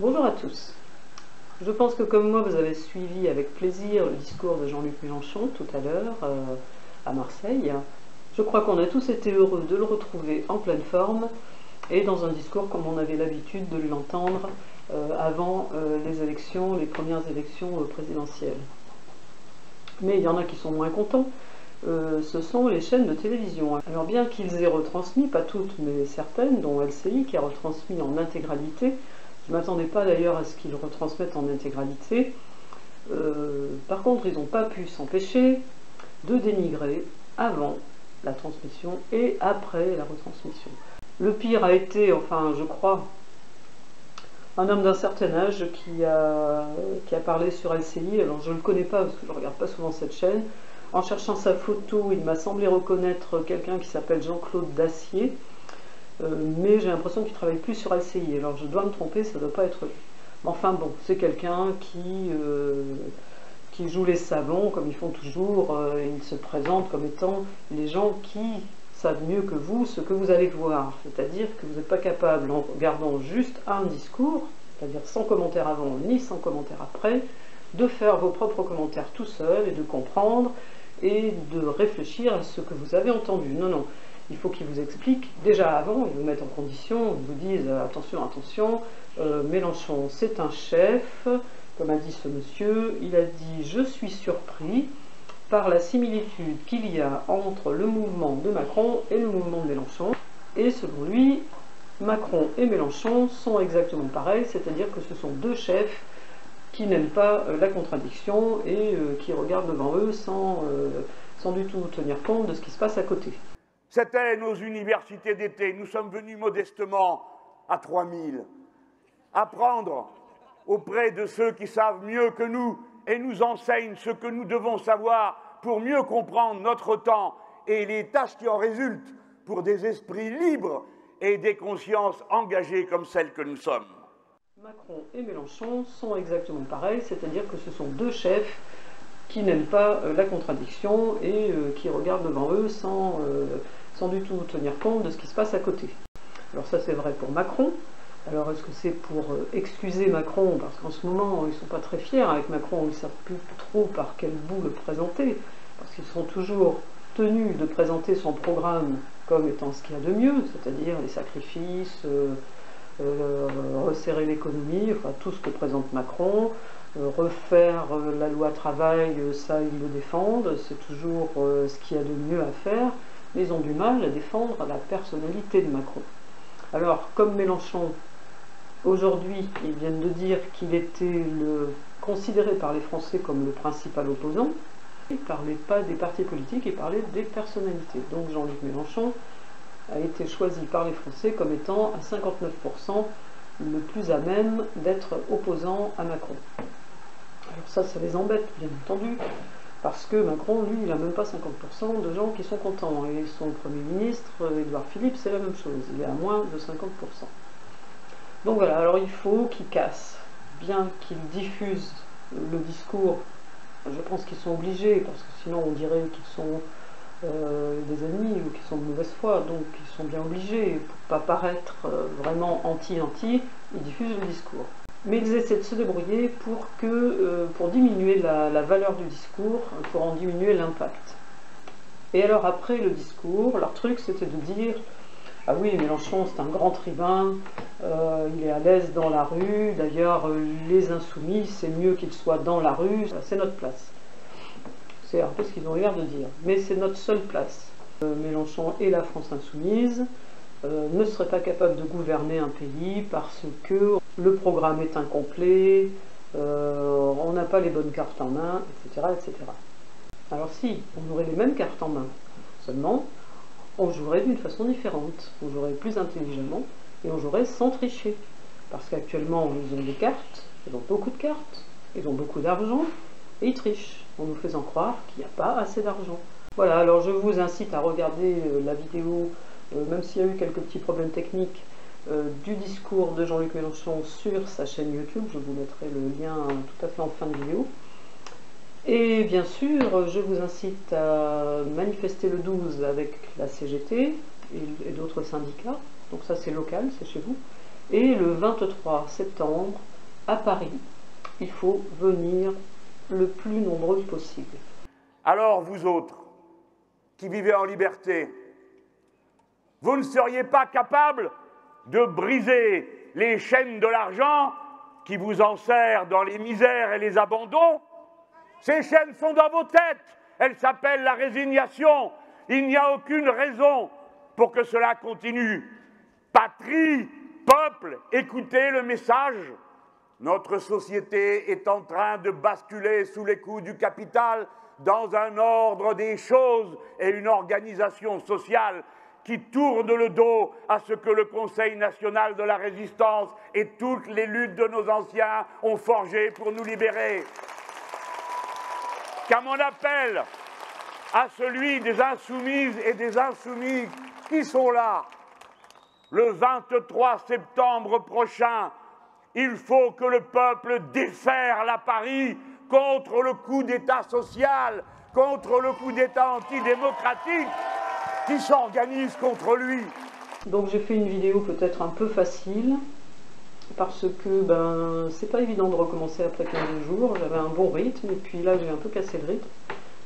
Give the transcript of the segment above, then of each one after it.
Bonjour à tous. Je pense que comme moi, vous avez suivi avec plaisir le discours de Jean-Luc Mélenchon tout à l'heure à Marseille. Je crois qu'on a tous été heureux de le retrouver en pleine forme et dans un discours comme on avait l'habitude de l'entendre avant les élections, les premières élections présidentielles. Mais il y en a qui sont moins contents. Ce sont les chaînes de télévision. Alors bien qu'ils aient retransmis, pas toutes mais certaines, dont LCI qui a retransmis en intégralité, je ne m'attendais pas d'ailleurs à ce qu'ils retransmettent en intégralité. Par contre, ils n'ont pas pu s'empêcher de dénigrer avant la transmission et après la retransmission. Le pire a été, enfin je crois, un homme d'un certain âge qui a parlé sur LCI. Alors je ne le connais pas parce que je ne regarde pas souvent cette chaîne. En cherchant sa photo, il m'a semblé reconnaître quelqu'un qui s'appelle Jean-Claude Dacier. Mais j'ai l'impression qu'il travaille plus sur LCI, alors je dois me tromper, ça ne doit pas être lui. Mais enfin bon, c'est quelqu'un qui joue les savants, comme ils font toujours, ils se présentent comme étant les gens qui savent mieux que vous ce que vous allez voir, c'est-à-dire que vous n'êtes pas capable, en regardant juste un discours, c'est-à-dire sans commentaire avant ni sans commentaire après, de faire vos propres commentaires tout seul et de comprendre et de réfléchir à ce que vous avez entendu. Non, non. Il faut qu'ils vous expliquent déjà avant, ils vous mettent en condition, ils vous disent attention, attention, Mélenchon c'est un chef, comme a dit ce monsieur, il a dit je suis surpris par la similitude qu'il y a entre le mouvement de Macron et le mouvement de Mélenchon, et selon lui, Macron et Mélenchon sont exactement pareils, c'est-à-dire que ce sont deux chefs qui n'aiment pas la contradiction et qui regardent devant eux sans du tout tenir compte de ce qui se passe à côté. C'était nos universités d'été. Nous sommes venus modestement à 3000 apprendre auprès de ceux qui savent mieux que nous et nous enseignent ce que nous devons savoir pour mieux comprendre notre temps et les tâches qui en résultent pour des esprits libres et des consciences engagées comme celles que nous sommes. Macron et Mélenchon sont exactement pareils, c'est-à-dire que ce sont deux chefs qui n'aiment pas la contradiction et qui regardent devant eux sans du tout tenir compte de ce qui se passe à côté. Alors ça c'est vrai pour Macron. Alors est-ce que c'est pour excuser Macron, parce qu'en ce moment ils ne sont pas très fiers avec Macron, ils ne savent plus trop par quel bout le présenter, parce qu'ils sont toujours tenus de présenter son programme comme étant ce qu'il y a de mieux, c'est-à-dire les sacrifices, resserrer l'économie, enfin tout ce que présente Macron, refaire la loi travail, ça ils le défendent, c'est toujours ce qu'il y a de mieux à faire, mais ils ont du mal à défendre la personnalité de Macron. Alors comme Mélenchon, aujourd'hui ils viennent de dire qu'il était considéré par les Français comme le principal opposant, il ne parlait pas des partis politiques, il parlait des personnalités. Donc Jean-Luc Mélenchon a été choisi par les Français comme étant à 59% le plus à même d'être opposant à Macron. Alors ça les embête, bien entendu, parce que Macron, lui, il n'a même pas 50% de gens qui sont contents. Et son Premier ministre, Édouard Philippe, c'est la même chose, il est à moins de 50%. Donc voilà, alors il faut qu'il casse, bien qu'il diffuse le discours, je pense qu'ils sont obligés, parce que sinon on dirait qu'ils sont des ennemis ou qui sont de mauvaise foi, donc ils sont bien obligés, pour ne pas paraître vraiment anti-anti, ils diffusent le discours. Mais ils essaient de se débrouiller pour diminuer la valeur du discours, pour en diminuer l'impact. Et alors après le discours, leur truc c'était de dire ah oui, Mélenchon c'est un grand tribun, il est à l'aise dans la rue, d'ailleurs les insoumis c'est mieux qu'ils soient dans la rue, c'est notre place. C'est un peu ce qu'ils ont l'air de dire. Mais c'est notre seule place. Mélenchon et la France insoumise ne seraient pas capables de gouverner un pays parce que le programme est incomplet, on n'a pas les bonnes cartes en main, etc., etc. Alors si, on aurait les mêmes cartes en main, seulement on jouerait d'une façon différente, on jouerait plus intelligemment et on jouerait sans tricher. Parce qu'actuellement, ils ont des cartes, ils ont beaucoup de cartes, ils ont beaucoup d'argent, et ils trichent, en nous faisant croire qu'il n'y a pas assez d'argent. Voilà, alors je vous incite à regarder la vidéo, même s'il y a eu quelques petits problèmes techniques, du discours de Jean-Luc Mélenchon sur sa chaîne YouTube, je vous mettrai le lien tout à fait en fin de vidéo. Et bien sûr, je vous incite à manifester le 12 avec la CGT et d'autres syndicats, donc ça c'est local, c'est chez vous. Et le 23 septembre, à Paris, il faut venir le plus nombreux possible. Alors vous autres, qui vivez en liberté, vous ne seriez pas capables de briser les chaînes de l'argent qui vous enserrent dans les misères et les abandons? Ces chaînes sont dans vos têtes, elles s'appellent la résignation. Il n'y a aucune raison pour que cela continue. Patrie, peuple, écoutez le message. Notre société est en train de basculer sous les coups du capital dans un ordre des choses et une organisation sociale qui tourne le dos à ce que le Conseil national de la résistance et toutes les luttes de nos anciens ont forgé pour nous libérer. Qu'à mon appel à celui des insoumises et des insoumis qui sont là, le 23 septembre prochain, il faut que le peuple déferle à Paris contre le coup d'État social, contre le coup d'État antidémocratique qui s'organise contre lui. Donc j'ai fait une vidéo peut-être un peu facile, parce que c'est pas évident de recommencer après 15 jours, j'avais un bon rythme, et puis là j'ai un peu cassé le rythme.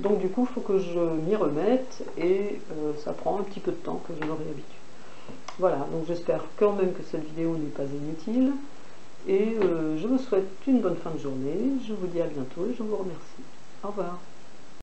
Donc du coup il faut que je m'y remette, et ça prend un petit peu de temps que je me réhabitue. Voilà, donc j'espère quand même que cette vidéo n'est pas inutile, et je vous souhaite une bonne fin de journée, je vous dis à bientôt et je vous remercie. Au revoir.